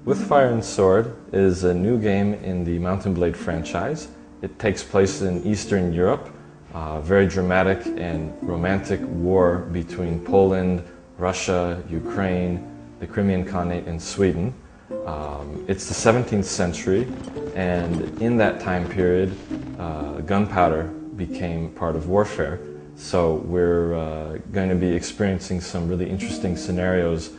With Fire and Sword is a new game in the Mount & Blade franchise. It takes place in Eastern Europe, a very dramatic and romantic war between Poland, Russia, Ukraine, the Crimean Khanate, and Sweden. It's the 17th century, and in that time period, gunpowder became part of warfare. So we're going to be experiencing some really interesting scenarios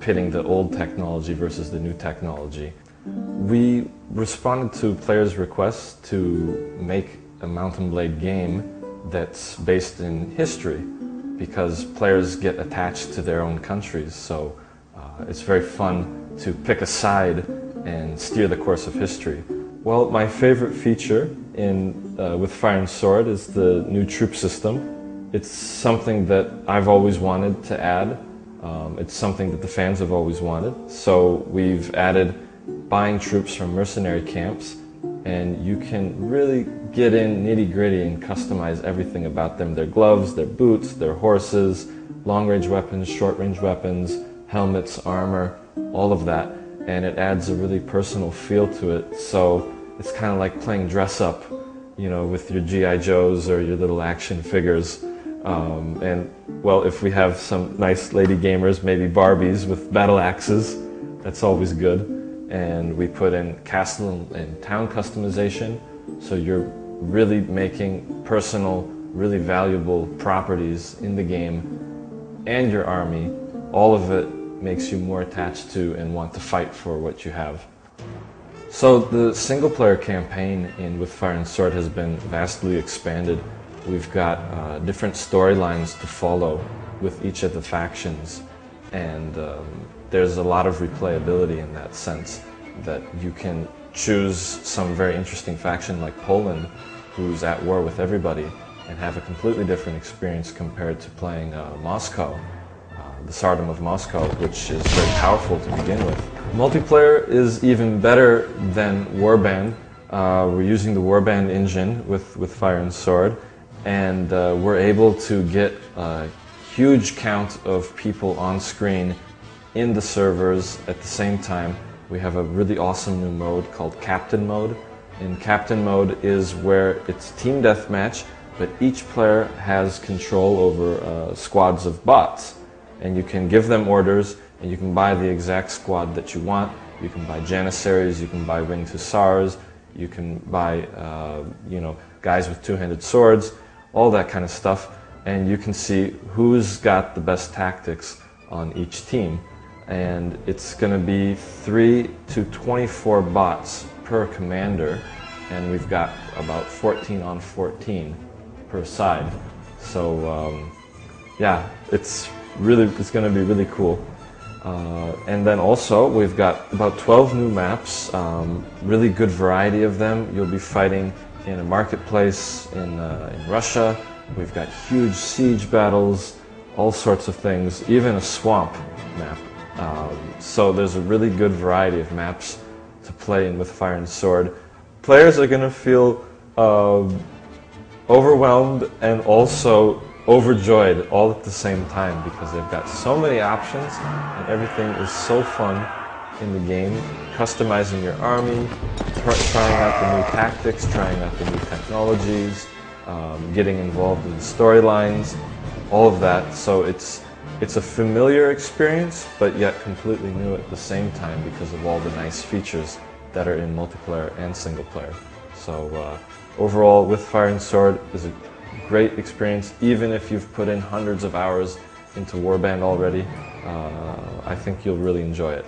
pitting the old technology versus the new technology. We responded to players' requests to make a Mount & Blade game that's based in history, because players get attached to their own countries, so it's very fun to pick a side and steer the course of history. Well, my favorite feature with Fire and Sword is the new troop system. It's something that I've always wanted to add. It's something that the fans have always wanted. So we've added buying troops from mercenary camps, and you can really get in nitty-gritty and customize everything about them. Their gloves, their boots, their horses, long-range weapons, short-range weapons, helmets, armor, all of that. And it adds a really personal feel to it. So it's kind of like playing dress-up, you know, with your G.I. Joes or your little action figures. And, well, if we have some nice lady gamers, maybe Barbies with battle axes, that's always good. And we put in castle and town customization, so you're really making personal, really valuable properties in the game, and your army. All of it makes you more attached to and want to fight for what you have. So the single-player campaign in With Fire and Sword has been vastly expanded. We've got different storylines to follow with each of the factions, and there's a lot of replayability in that sense, that you can choose some very interesting faction like Poland, who's at war with everybody, and have a completely different experience compared to playing Moscow, the Tsardom of Moscow, which is very powerful to begin with. Multiplayer is even better than Warband. We're using the Warband engine with Fire and Sword, and we're able to get a huge count of people on screen in the servers at the same time. We have a really awesome new mode called Captain Mode. And Captain Mode is where it's team deathmatch, but each player has control over squads of bots. And you can give them orders, and you can buy the exact squad that you want. You can buy Janissaries, you can buy winged hussars, you can buy you know, guys with two-handed swords, all that kind of stuff, and you can see who's got the best tactics on each team. And it's going to be 3 to 24 bots per commander, and we've got about 14 on 14 per side. So yeah, it's going to be really cool. And then also we've got about 12 new maps, really good variety of them. You'll be fighting in a marketplace in Russia. We've got huge siege battles, all sorts of things, even a swamp map. So there's a really good variety of maps to play in with Fire and Sword. Players are going to feel overwhelmed and also overjoyed all at the same time, because they've got so many options and everything is so fun in the game. Customizing your army, trying out the new tactics, trying out the new technologies, getting involved in the storylines, all of that. So it's a familiar experience, but yet completely new at the same time because of all the nice features that are in multiplayer and single player. So overall, With Fire and Sword is a great experience. Even if you've put in hundreds of hours into Warband already, I think you'll really enjoy it.